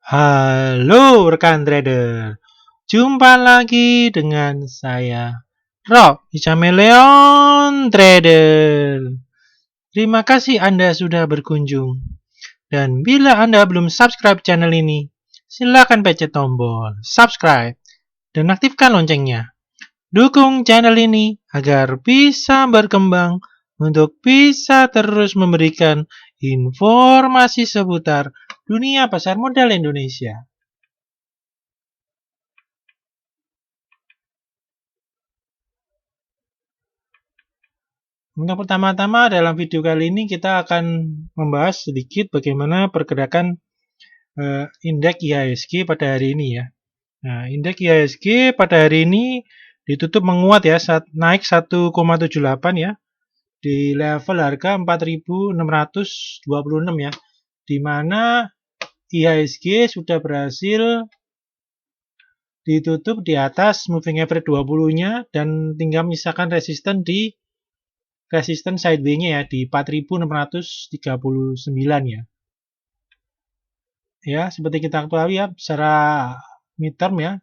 Halo rekan trader, jumpa lagi dengan saya Rob di Chameleon Trader. Terima kasih Anda sudah berkunjung. Dan bila Anda belum subscribe channel ini, silakan pencet tombol subscribe dan aktifkan loncengnya. Dukung channel ini agar bisa berkembang untuk bisa terus memberikan informasi seputar dunia pasar modal Indonesia. Untuk pertama-tama dalam video kali ini kita akan membahas sedikit bagaimana pergerakan indeks IHSG pada hari ini ya. Nah, indeks IHSG pada hari ini ditutup menguat ya, naik 1,78 ya di level harga 4.626 ya. Di mana IHSG sudah berhasil ditutup di atas moving average 20-nya dan tinggal menyisakan resisten sideway-nya ya di 4.639 ya. Ya, seperti kita ketahui ya, secara midterm ya,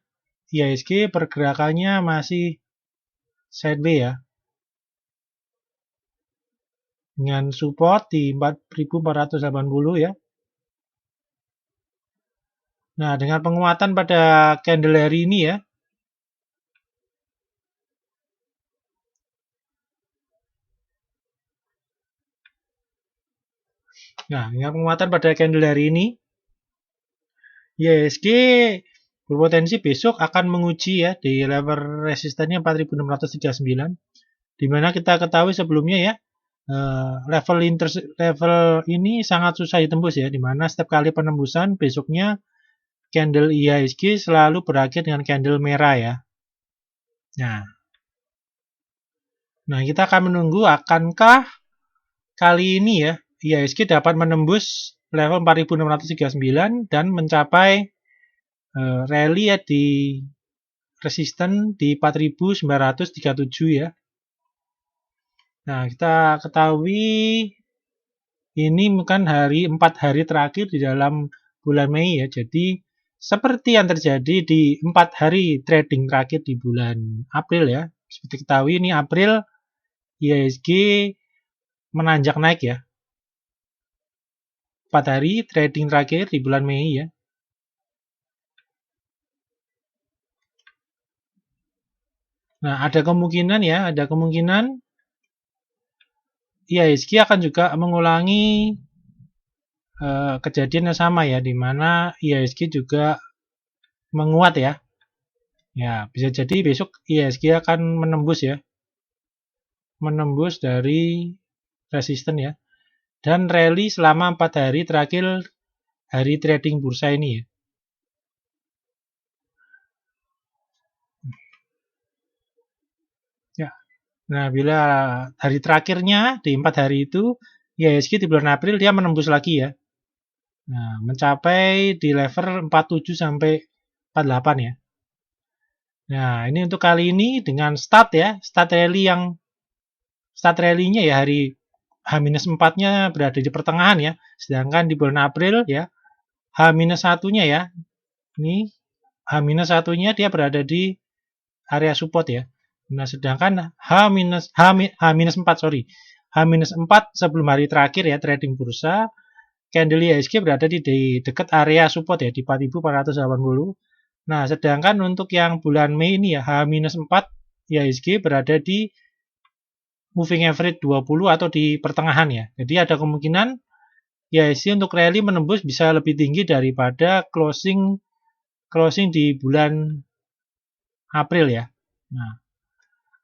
IHSG pergerakannya masih sideway ya. Dengan support di 4.480 ya. Nah, dengan penguatan pada candle hari ini ya. Nah, dengan penguatan pada candle hari ini, IHSG berpotensi besok akan menguji ya di level resistannya 4.639, di mana kita ketahui sebelumnya ya level ini sangat susah ditembus ya, di mana setiap kali penembusan besoknya candle IHSG selalu berakhir dengan candle merah ya. Nah, kita akan menunggu akankah kali ini ya IHSG dapat menembus level 4.639 dan mencapai rally ya di resisten di 4.937 ya. Nah, kita ketahui ini bukan 4 hari terakhir di dalam bulan Mei ya. Jadi seperti yang terjadi di 4 hari trading terakhir di bulan April ya. Seperti ketahui ini April IHSG menanjak naik ya. 4 hari trading terakhir di bulan Mei ya. Nah, ada kemungkinan IHSG akan juga mengulangi kejadian yang sama ya, di mana IHSG juga menguat ya. Ya, bisa jadi besok IHSG akan menembus ya. Menembus dari resisten ya. Dan rally selama 4 hari terakhir hari trading bursa ini ya. Ya. Nah, bila hari terakhirnya di 4 hari itu IHSG di bulan April dia menembus lagi ya. Nah, mencapai di level 47 sampai 48 ya. Nah, ini untuk kali ini dengan start rally-nya ya hari H-4-nya berada di pertengahan ya. Sedangkan di bulan April ya H-1-nya ya. Ini H-1-nya dia berada di area support ya. Nah, sedangkan H-4 sorry. H-4 sebelum hari terakhir ya trading bursa, candle IHSG berada di dekat area support ya di 4.480. Nah, sedangkan untuk yang bulan Mei ini ya H-4 IHSG berada di moving average 20 atau di pertengahan ya. Jadi ada kemungkinan IHSG untuk rally menembus bisa lebih tinggi daripada closing di bulan April ya. Nah,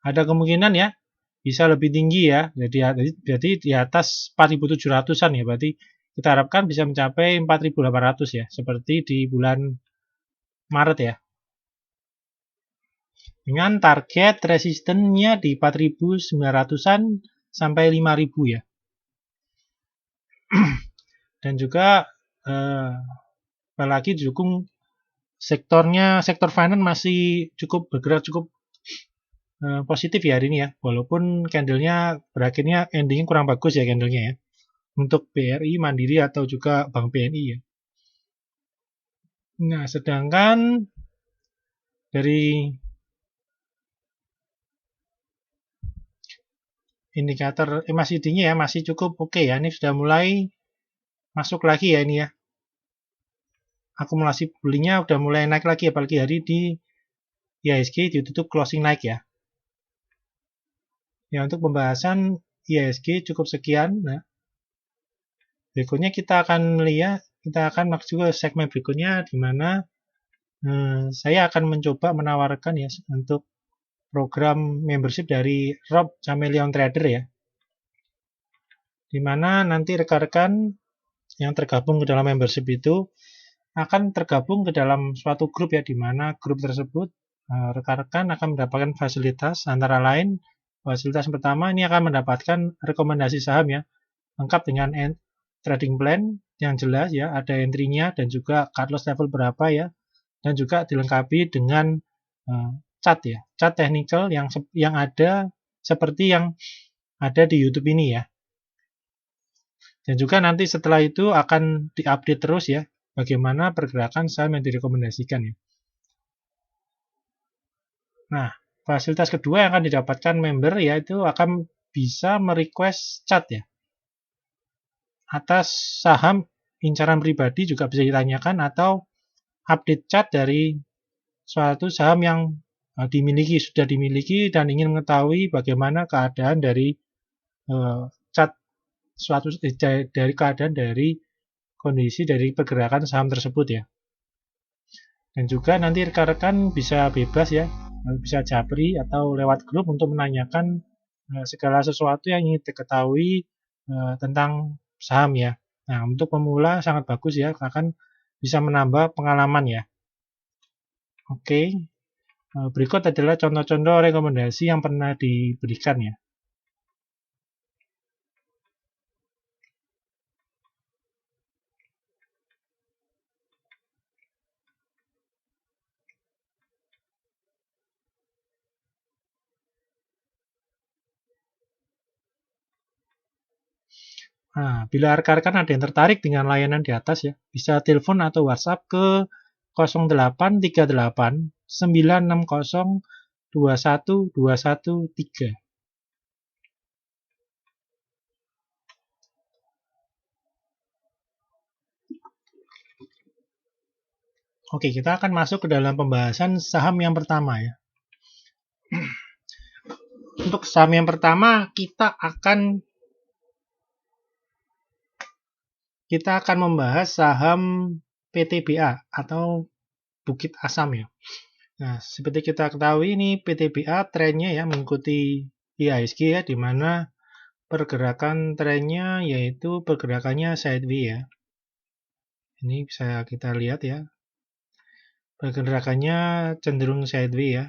ada kemungkinan ya bisa lebih tinggi ya. Jadi di atas 4.700-an ya. Berarti kita harapkan bisa mencapai 4.800 ya, seperti di bulan Maret ya. Dengan target resistennya di 4.900-an sampai 5.000 ya. Dan juga apalagi didukung sektor finance masih bergerak cukup positif ya hari ini ya, walaupun candlenya berakhirnya endingnya kurang bagus ya candlenya ya, untuk BRI, Mandiri atau juga Bank BNI ya. Nah, sedangkan dari indikator MACD-nya ya masih cukup oke ya. Ini sudah mulai masuk lagi ya ini ya. Akumulasi belinya udah mulai naik lagi apalagi hari di IHSG ditutup closing naik ya. Ya, untuk pembahasan IHSG cukup sekian. Nah, berikutnya kita akan masuk ke segmen berikutnya di mana saya akan mencoba menawarkan ya untuk program membership dari Rob Chameleon Trader ya. Di mana nanti rekan-rekan yang tergabung ke dalam membership itu akan tergabung ke dalam suatu grup ya, di mana grup tersebut rekan-rekan akan mendapatkan fasilitas antara lain. Fasilitas pertama ini akan mendapatkan rekomendasi saham ya, lengkap dengan trading plan yang jelas ya, ada entry-nya dan juga cut loss level berapa ya, dan juga dilengkapi dengan chart ya, chart technical yang ada seperti yang ada di YouTube ini ya. Dan juga nanti setelah itu akan diupdate terus ya, bagaimana pergerakan saham yang direkomendasikan ya. Nah, fasilitas kedua yang akan didapatkan member yaitu akan bisa merequest chart ya. Atas saham incaran pribadi juga bisa ditanyakan atau update chart dari suatu saham yang sudah dimiliki dan ingin mengetahui bagaimana keadaan dari chart dari keadaan dari kondisi dari pergerakan saham tersebut ya. Dan juga nanti rekan-rekan bisa bebas ya, bisa japri atau lewat grup untuk menanyakan segala sesuatu yang ingin diketahui tentang saham ya. Nah, untuk pemula sangat bagus ya, akan bisa menambah pengalaman ya. Oke, berikut adalah contoh-contoh rekomendasi yang pernah diberikan ya. Nah, bila rekan-rekan ada yang tertarik dengan layanan di atas ya, bisa telepon atau WhatsApp ke 0838 960 21213. Oke, kita akan masuk ke dalam pembahasan saham yang pertama ya. Untuk saham yang pertama kita akan membahas saham PTBA atau Bukit Asam ya. Nah, seperti kita ketahui ini PTBA trennya ya mengikuti IHSG ya, di mana pergerakan trennya yaitu pergerakannya sideways ya. Ini bisa kita lihat ya. Pergerakannya cenderung sideways ya.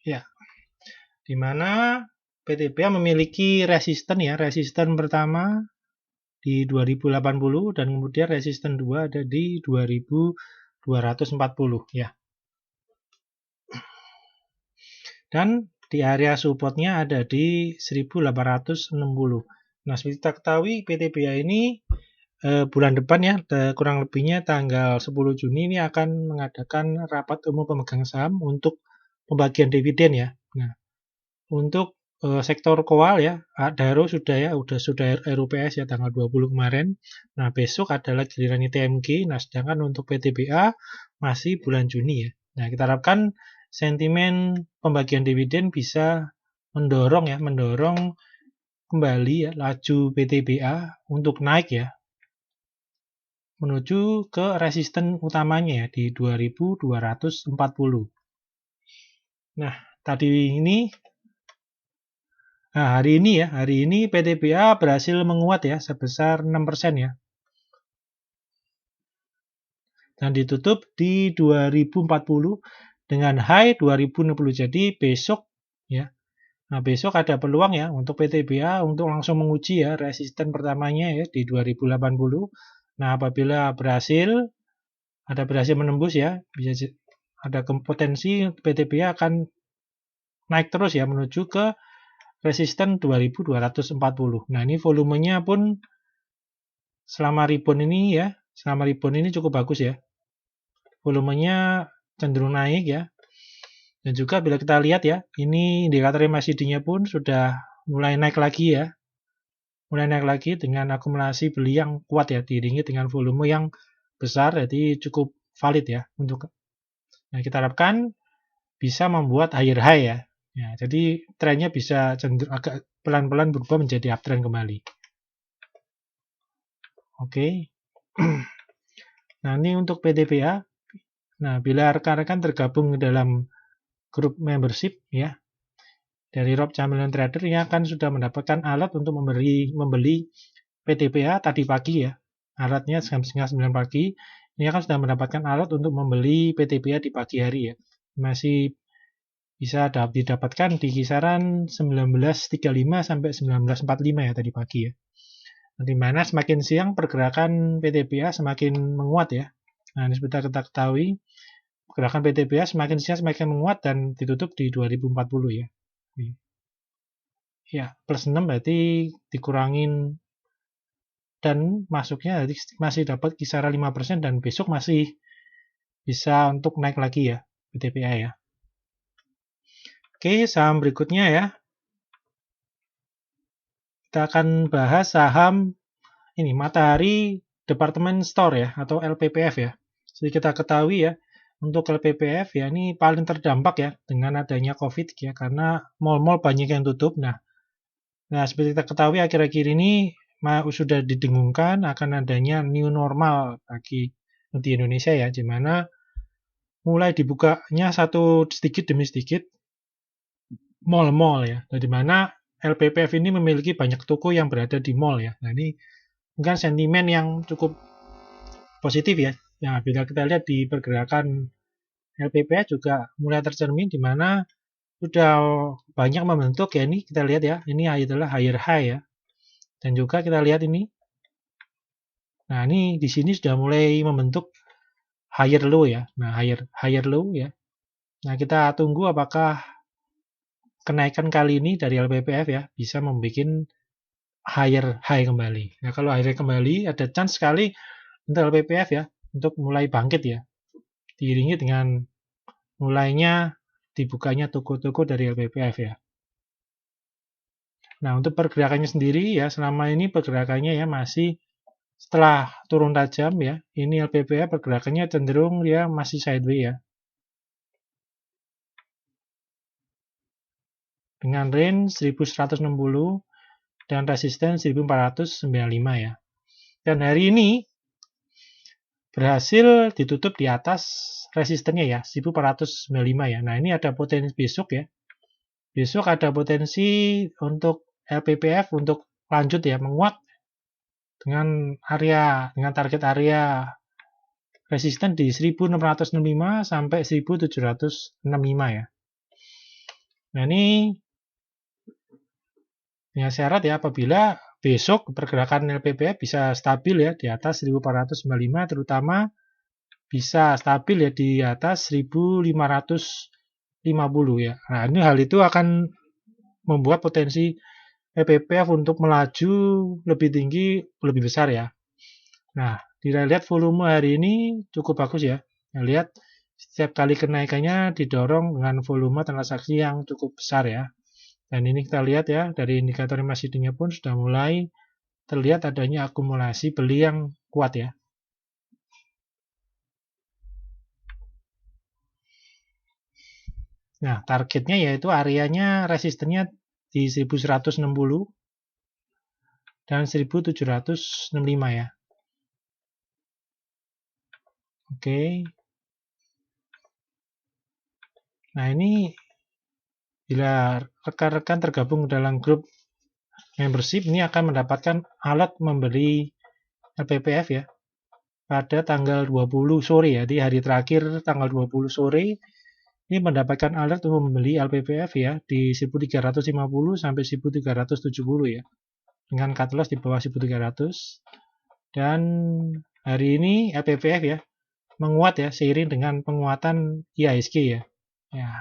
Ya, di mana PTBA memiliki resisten ya. Resisten pertama di 2080 dan kemudian resisten 2 ada di 2240 ya. Dan di area supportnya ada di 1860. Nah, seperti kita ketahui PTBA ini bulan depan ya, kurang lebihnya tanggal 10 Juni ini akan mengadakan rapat umum pemegang saham untuk pembagian dividen ya. Nah, untuk sektor kowal ya, Adaro sudah RUPS ya tanggal 20 kemarin. Nah, besok adalah gilirannya TMG. Nah, sedangkan untuk PTBA masih bulan Juni ya. Nah, kita harapkan sentimen pembagian dividen bisa mendorong kembali ya laju PTBA untuk naik ya menuju ke resisten utamanya ya di 2240. Nah, hari ini PTBA berhasil menguat ya sebesar 6% ya. Dan ditutup di 2040 dengan high 2060. Jadi besok ya. Nah, besok ada peluang ya untuk PTBA untuk langsung menguji ya resisten pertamanya ya di 2080. Nah, apabila berhasil menembus ya, bisa ada potensi PTBA akan naik terus ya menuju ke resisten 2240. Nah, ini volumenya pun selama rebound ini cukup bagus ya. Volumenya cenderung naik ya. Dan juga bila kita lihat ya, ini indikator MACD-nya pun sudah mulai naik lagi ya. Mulai naik lagi dengan akumulasi beli yang kuat ya, diiringi dengan volume yang besar, jadi cukup valid ya untuk. Nah, kita harapkan bisa membuat higher high ya. Ya, jadi trennya bisa cenderung agak pelan-pelan berubah menjadi uptrend kembali. Oke. Nah, ini untuk PTPA. Nah, bila rekan-rekan tergabung dalam grup membership ya dari Rob Chameleon Trader, ini akan sudah mendapatkan alat untuk membeli PTPA tadi pagi ya. Alatnya jam 8:30 pagi. Ini akan sudah mendapatkan alat untuk membeli PTPA di pagi hari ya. Masih bisa didapatkan di kisaran 19.35 sampai 19.45 ya tadi pagi ya. Di mana semakin siang pergerakan PTPA semakin menguat ya. Nah, ini seperti kita ketahui, pergerakan PTPA semakin siang semakin menguat dan ditutup di 2040 ya. Ya, plus 6 berarti dikurangin dan masuknya masih dapat kisaran 5% dan besok masih bisa untuk naik lagi ya PTPA ya. Oke, saham berikutnya ya. Kita akan bahas saham ini Matahari Department Store ya atau LPPF ya. Jadi kita ketahui ya, untuk LPPF ya ini paling terdampak ya dengan adanya COVID ya karena mal-mal banyak yang tutup. Nah, seperti kita ketahui akhir-akhir ini sudah didengungkan akan adanya new normal bagi di Indonesia ya, di mana mulai dibukanya sedikit demi sedikit mal-mal ya, di mana LPPF ini memiliki banyak toko yang berada di mall ya. Nah, ini mungkin sentimen yang cukup positif ya. Nah, bila kita lihat di pergerakan LPPF juga mulai tercermin di mana sudah banyak membentuk ya, ini kita lihat ya, ini adalah higher high ya. Dan juga kita lihat ini. Nah, ini di sini sudah mulai membentuk higher low ya. Nah, higher low ya. Nah, kita tunggu apakah kenaikan kali ini dari LPPF ya bisa membuat higher high kembali. Nah, kalau higher kembali ada chance sekali untuk LPPF ya untuk mulai bangkit ya. Diiringi dengan mulainya dibukanya toko-toko dari LPPF ya. Nah, untuk pergerakannya sendiri ya, selama ini pergerakannya ya masih setelah turun tajam ya, ini LPPF pergerakannya cenderung ya masih sideways ya. Dengan range 1160 dan resisten 1495 ya. Dan hari ini berhasil ditutup di atas resistennya ya, 1495 ya. Nah, ini ada potensi besok ya. Besok ada potensi untuk LPPF untuk lanjut ya menguat dengan target area resisten di 1665 sampai 1765 ya. Nah, ini dengan syarat ya apabila besok pergerakan LPPF bisa stabil ya di atas 1495 terutama bisa stabil ya di atas 1550 ya. Nah, ini hal itu akan membuat potensi LPPF untuk melaju lebih tinggi, lebih besar ya. Nah, dilihat volume hari ini cukup bagus ya. Nah, lihat setiap kali kenaikannya didorong dengan volume transaksi yang cukup besar ya. Dan ini kita lihat ya, dari indikator MACD-nya pun sudah mulai terlihat adanya akumulasi beli yang kuat ya. Nah, targetnya yaitu areanya resistennya di 1160 dan 1765 ya. Oke. Nah, ini bila rekan-rekan tergabung dalam grup membership ini akan mendapatkan alat membeli LPPF ya pada tanggal 20 sore ya. Di hari terakhir tanggal 20 sore ini mendapatkan alat untuk membeli LPPF ya di 1350 sampai 1370 ya. Dengan cut loss di bawah 1300. Dan hari ini LPPF ya menguat ya seiring dengan penguatan IHSG ya. Ya.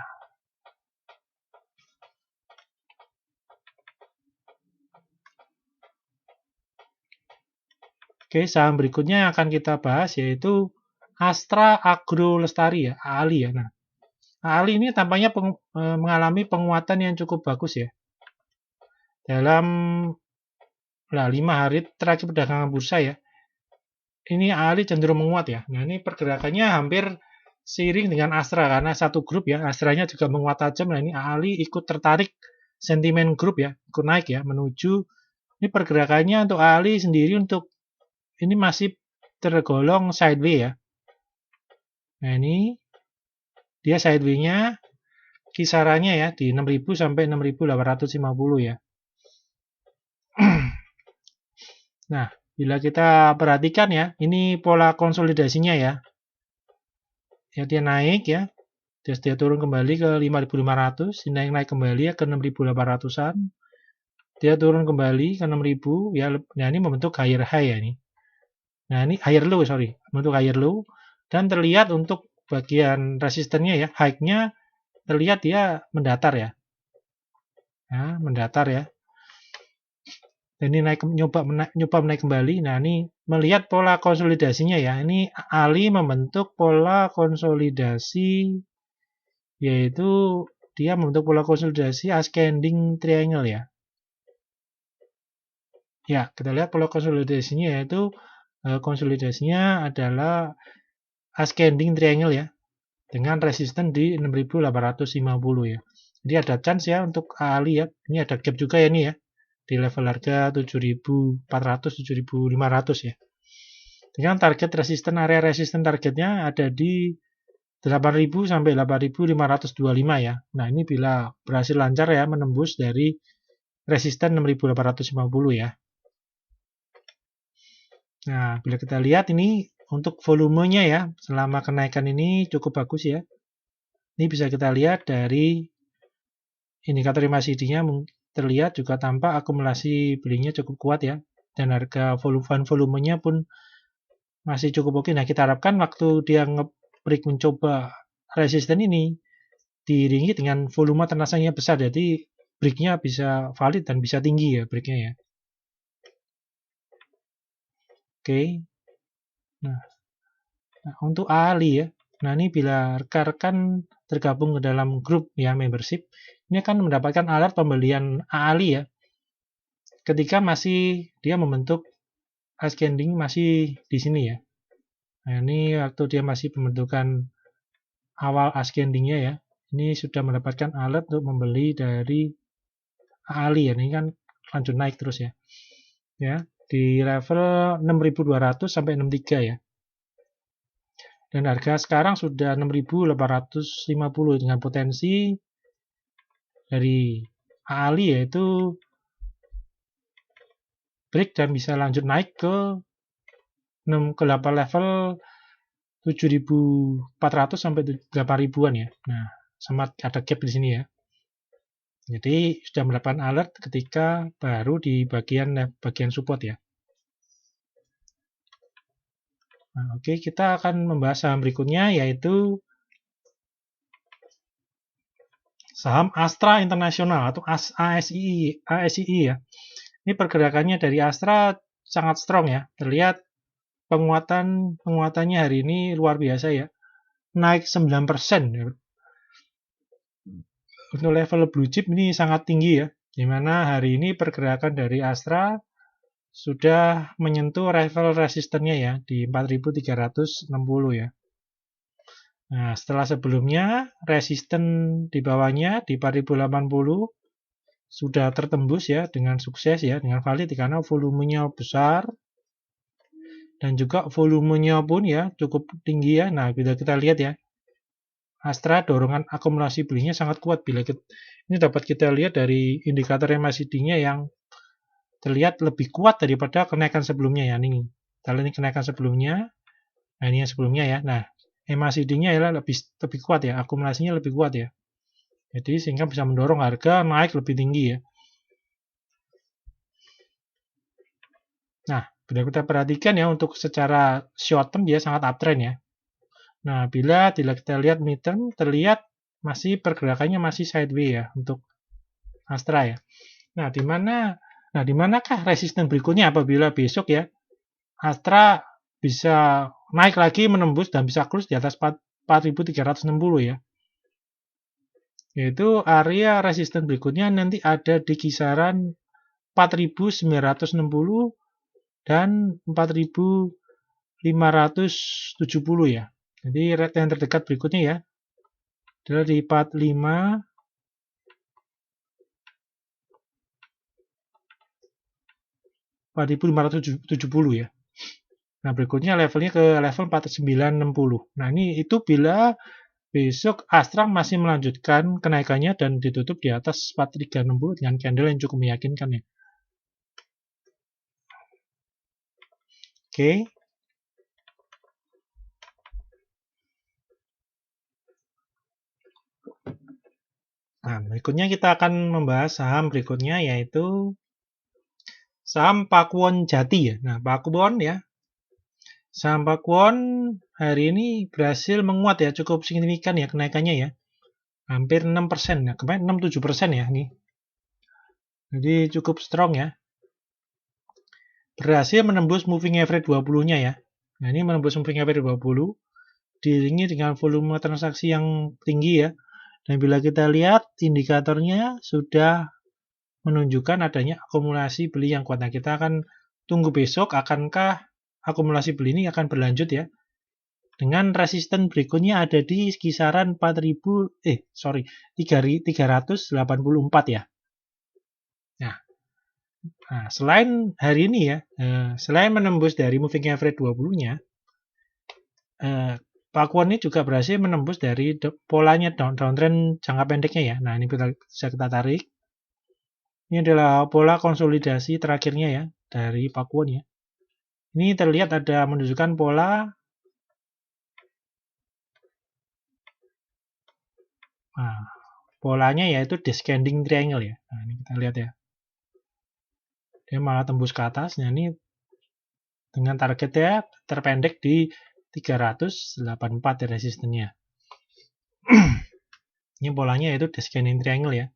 Oke, saham berikutnya yang akan kita bahas yaitu Astra Agro Lestari ya, AALI ya. Nah, AALI ini tampaknya mengalami penguatan yang cukup bagus ya. Dalam 5 hari terakhir perdagangan bursa ya, ini AALI cenderung menguat ya. Nah, ini pergerakannya hampir seiring dengan Astra karena satu grup ya, Astranya juga menguat tajam. Nah, ini AALI ikut tertarik sentimen grup ya, ikut naik ya menuju ini pergerakannya untuk AALI sendiri untuk ini masih tergolong sideways ya. Nah, ini dia sideways-nya kisarannya ya di 6.000 sampai 6.850 ya. Nah, bila kita perhatikan ya, ini pola konsolidasinya ya. Ya dia naik ya. Terus dia turun kembali ke 5.500, naik kembali ya ke 6.800-an. Dia turun kembali ke 6.000 ya. Nah, ini membentuk higher high ya ini. Nah, ini higher low, sorry. Membentuk higher low dan terlihat untuk bagian resistennya ya, high-nya terlihat dia mendatar ya. Nah, mendatar ya. Dan ini nyoba menaik kembali. Nah, ini melihat pola konsolidasinya ya. Ini AALI membentuk pola konsolidasi yaitu dia membentuk pola konsolidasi ascending triangle ya. Ya, kita lihat pola konsolidasinya yaitu konsolidasinya adalah ascending triangle ya dengan resisten di 6.850 ya. Jadi ada chance ya untuk AALI ya. Ini ada gap juga ya ini ya. Di level harga 7.400 7.500 ya. Dengan target area resisten targetnya ada di 8.000 sampai 8.525 ya. Nah, ini bila berhasil lancar ya menembus dari resisten 6.850 ya. Nah, bila kita lihat ini untuk volumenya ya, selama kenaikan ini cukup bagus ya. Ini bisa kita lihat dari indikator MACD-nya terlihat juga tampak akumulasi belinya cukup kuat ya. Dan harga volumenya pun masih cukup oke. Nah, kita harapkan waktu dia nge-break mencoba resisten ini diiringi dengan volume transaksinya besar. Jadi break-nya bisa valid dan bisa tinggi ya break-nya ya. Oke. Nah, untuk AALI ya. Nah, ini bila rekan-rekan tergabung ke dalam grup ya membership, ini akan mendapatkan alert pembelian AALI ya. Ketika masih dia membentuk ascending masih di sini ya. Nah, ini waktu dia masih pembentukan awal ascendingnya ya. Ini sudah mendapatkan alert untuk membeli dari AALI ya. Ini kan lanjut naik terus ya. Ya, di level 6.200 sampai 63 ya. Dan harga sekarang sudah 6.850 dengan potensi dari AALI yaitu break dan bisa lanjut naik ke 8 level 7.400 sampai 8.000-an ya. Nah, sempat ada gap di sini ya. Jadi sudah mendapatkan alert ketika baru di bagian support ya. Nah, oke, kita akan membahas saham berikutnya yaitu saham Astra International atau ASII ya. Ini pergerakannya dari Astra sangat strong ya. Terlihat penguatannya hari ini luar biasa ya. Naik 9%. Untuk level blue chip ini sangat tinggi ya. Di mana hari ini pergerakan dari Astra sudah menyentuh level resistennya ya di 4.360 ya. Nah, setelah sebelumnya resisten di bawahnya di 4.080 sudah tertembus ya dengan sukses ya, dengan valid karena volumenya besar dan juga volumenya pun ya cukup tinggi ya. Nah, bila kita lihat ya, Astra dorongan akumulasi belinya sangat kuat. Ini dapat kita lihat dari indikator MACD-nya yang terlihat lebih kuat daripada kenaikan sebelumnya ya. Ini kenaikan sebelumnya. Nah, ini yang sebelumnya ya. Nah, MACD-nya ya lebih kuat ya, akumulasinya lebih kuat ya. Jadi sehingga bisa mendorong harga naik lebih tinggi ya. Nah, bila kita perhatikan ya untuk secara short term dia sangat uptrend ya. Nah, bila kita lihat mid term terlihat masih pergerakannya masih sideways ya untuk Astra ya. Nah, di manakah resisten berikutnya apabila besok ya Astra bisa naik lagi menembus dan bisa close di atas 4.360 ya. Yaitu area resisten berikutnya nanti ada di kisaran 4.960 dan 4.570 ya. Jadi rate yang terdekat berikutnya ya adalah di 4.570 ya. Nah, berikutnya levelnya ke level 4960. Nah, ini itu bila besok Astra masih melanjutkan kenaikannya dan ditutup di atas 4360 dengan candle yang cukup meyakinkan ya. Oke. Nah, berikutnya kita akan membahas saham berikutnya yaitu saham Pakuwon Jati ya. Nah, Pakuwon ya. Saham Pakuwon hari ini berhasil menguat ya, cukup signifikan ya kenaikannya ya. Hampir 6%. Nah, kemarin 6-7% ya nih. Jadi cukup strong ya. Berhasil menembus moving average 20-nya ya. Nah, ini menembus moving average 20 diiringi dengan volume transaksi yang tinggi ya. Dan bila kita lihat indikatornya sudah menunjukkan adanya akumulasi beli yang kuat. Nah, kita akan tunggu besok akankah akumulasi beli ini akan berlanjut ya. Dengan resisten berikutnya ada di kisaran 384 ya. Nah, selain hari ini ya, selain menembus dari moving average 20-nya, Pakuwon ini juga berhasil menembus dari polanya downtrend jangka pendeknya ya. Nah, ini bisa kita tarik. Ini adalah pola konsolidasi terakhirnya ya dari Pakuwon ya. Ini terlihat ada menunjukkan pola polanya yaitu descending triangle ya. Nah, ini kita lihat ya. Dia malah tembus ke atas. Nah, ini dengan targetnya terpendek di 384 ya resistennya. Ini polanya yaitu descending triangle ya.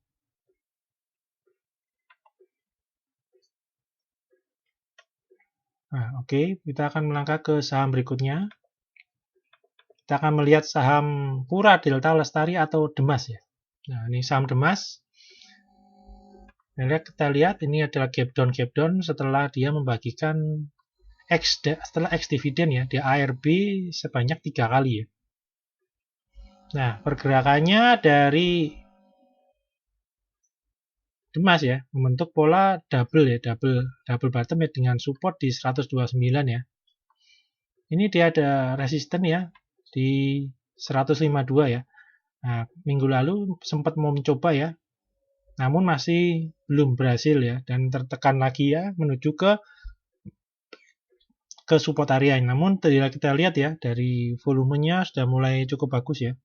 Nah, oke, kita akan melangkah ke saham berikutnya. Kita akan melihat saham Pura Delta Lestari atau Demas ya. Nah, ini saham Demas. Nah, kita lihat ini adalah gap down setelah dia membagikan setelah X dividen ya, dia ARB sebanyak 3 kali ya. Nah, pergerakannya dari Demas ya, membentuk pola double ya, double bottom ya dengan support di 129 ya. Ini dia ada resisten ya di 152 ya. Nah, minggu lalu sempat mau mencoba ya, namun masih belum berhasil ya dan tertekan lagi ya menuju ke support area. Namun kita lihat ya dari volumenya sudah mulai cukup bagus ya.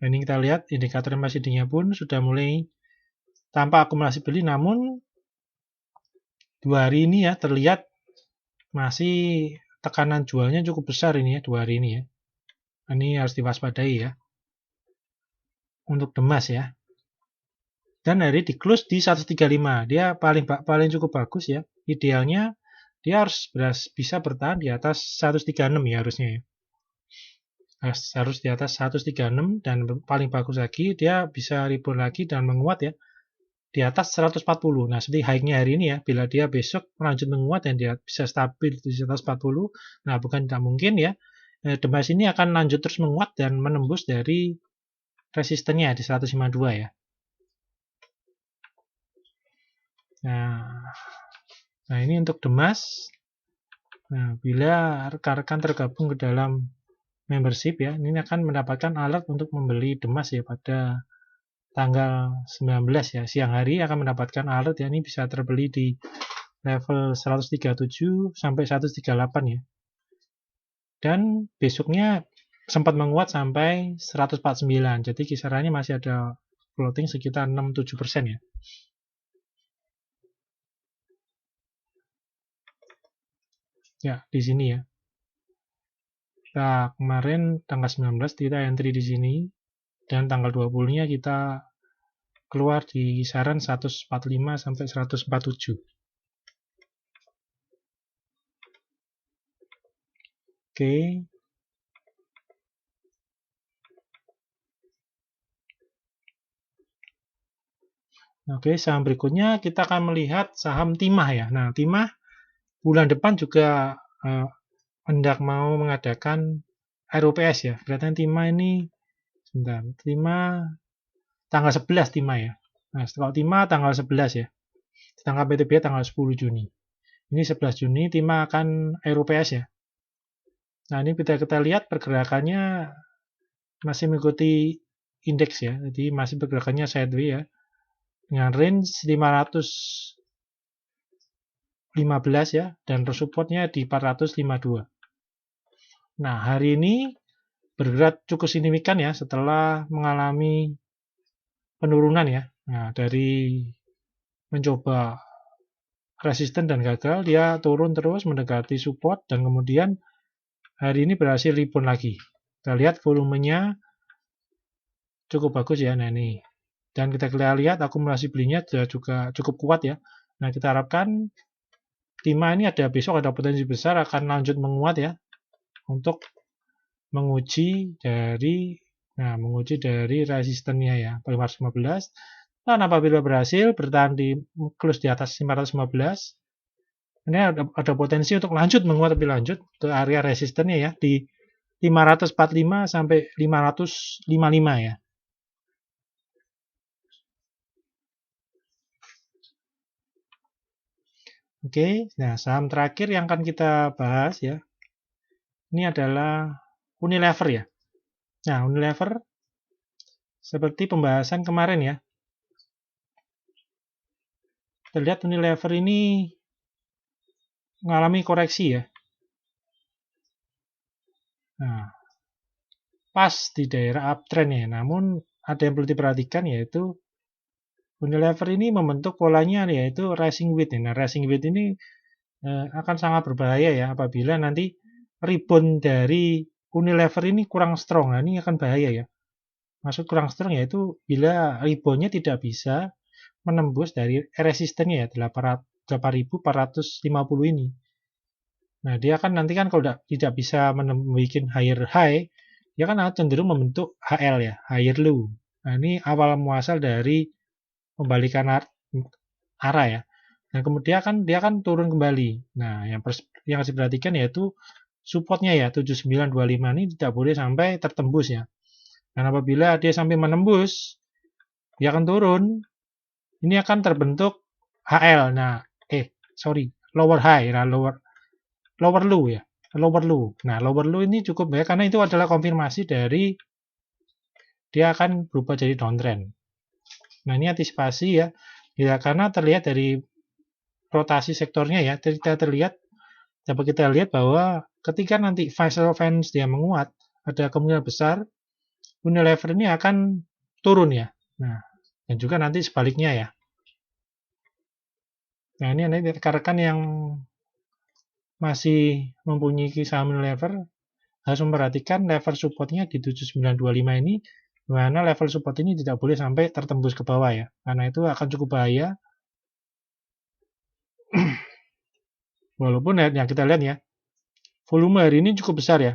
Dan ini kita lihat indikator MACD-nya pun sudah mulai tanpa akumulasi beli, namun 2 hari ini ya terlihat masih tekanan jualnya cukup besar ini ya 2 hari ini ya. Ini harus diwaspadai ya untuk Demas ya. Dan hari di close di 135. Dia paling cukup bagus ya. Idealnya dia harus bisa bertahan di atas 136 ya harusnya ya. Harus di atas 136 dan paling bagus lagi dia bisa rebound lagi dan menguat ya di atas 140. Nah, seperti high-nya hari ini ya, bila dia besok melanjut menguat dan dia bisa stabil di atas 40, nah bukan tidak mungkin ya, Demas ini akan lanjut terus menguat dan menembus dari resistennya di 152 ya. Nah, ini untuk Demas. Nah, bila rekan-rekan tergabung ke dalam membership ya, ini akan mendapatkan alert untuk membeli Demas ya pada tanggal 19 ya, siang hari akan mendapatkan alert ya, ini bisa terbeli di level 137 sampai 138 ya. Dan besoknya sempat menguat sampai 149, jadi kisarannya masih ada floating sekitar 6-7% ya. Ya, di sini ya. Nah, kemarin tanggal 19 kita entry di sini dan tanggal 20-nya kita keluar di kisaran 145 sampai 147. Oke. Oke, saham berikutnya kita akan melihat saham Timah ya. Nah, Timah bulan depan juga hendak mau mengadakan RUPS ya. Berarti Timah ini sebentar. Timah tanggal 11 Timah ya. Nah, kalau Timah tanggal 11 ya. Sedangkan PTB tanggal 10 Juni. Ini 11 Juni Timah akan RUPS ya. Nah, ini kita lihat pergerakannya masih mengikuti indeks ya. Jadi masih pergerakannya sideways ya. Dengan range 515 ya, dan supportnya di 452. Nah, hari ini bergerak cukup signifikan ya setelah mengalami penurunan ya. Nah, dari mencoba resisten dan gagal, dia turun terus mendekati support dan kemudian hari ini berhasil rebound lagi. Kita lihat volumenya cukup bagus ya. Nah, ini. Dan kita lihat akumulasi belinya juga cukup kuat ya. Nah, kita harapkan Timah ini besok ada potensi besar akan lanjut menguat ya untuk menguji dari resistennya ya 515. Dan apabila berhasil bertahan di close di atas 515, ini ada potensi untuk lanjut menguat lebih lanjut ke area resistennya ya di 545 sampai 555 ya. Oke, nah saham terakhir yang akan kita bahas ya, ini adalah Unilever ya. Nah, Unilever seperti pembahasan kemarin ya. Kita lihat Unilever ini mengalami koreksi ya. Nah, pas di daerah uptrend ya. Namun ada yang perlu diperhatikan yaitu Unilever ini membentuk polanya yaitu rising wedge. Nah, rising wedge ini akan sangat berbahaya ya apabila nanti rebound dari Unilever ini kurang strong. Nah, ini akan bahaya ya. Maksud kurang strong yaitu bila reboundnya tidak bisa menembus dari resistennya ya 8.450 ini. Nah, dia kan nanti kan kalau tidak bisa membuat higher high, dia kan cenderung membentuk HL ya, higher low. Nah, ini awal muasal dari membalikan arah ya. Dan kemudian dia kan turun kembali. Nah, yang harus diperhatikan yaitu supportnya ya 7925 ini tidak boleh sampai tertembus ya. Dan apabila dia sampai menembus, dia akan turun. Ini akan terbentuk HL. Nah, lower high, nah lower low ya. Lower low. Nah, lower low ini cukup ya karena itu adalah konfirmasi dari dia akan berubah jadi downtrend. Nah, ini antisipasi ya. Ya, karena terlihat dari rotasi sektornya ya, dapat kita lihat bahwa ketika nanti Visual Fans dia menguat, ada kemungkinan besar Unilever ini akan turun ya. Nah, dan juga nanti sebaliknya ya. Nah, ini rekan-rekan yang masih mempunyai saham Unilever harus memperhatikan level supportnya di 7925 ini, di mana level support ini tidak boleh sampai tertembus ke bawah ya, karena itu akan cukup bahaya. Walaupun yang kita lihat ya, volume hari ini cukup besar ya,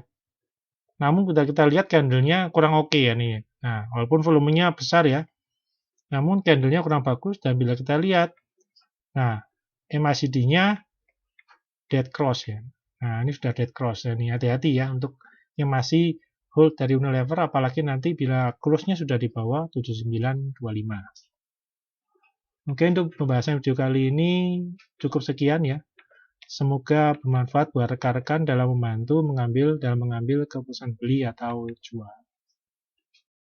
namun kita lihat candlenya kurang oke ya nih. Nah, walaupun volumenya besar ya, namun candlenya kurang bagus dan bila kita lihat, nah MACD-nya dead cross ya. Nah, ini sudah dead cross. Ini hati-hati ya untuk yang masih hold dari Unilever, apalagi nanti bila close-nya sudah di bawah 7925. Oke, untuk pembahasan video kali ini cukup sekian ya. Semoga bermanfaat buat rekan-rekan dalam mengambil keputusan beli atau jual.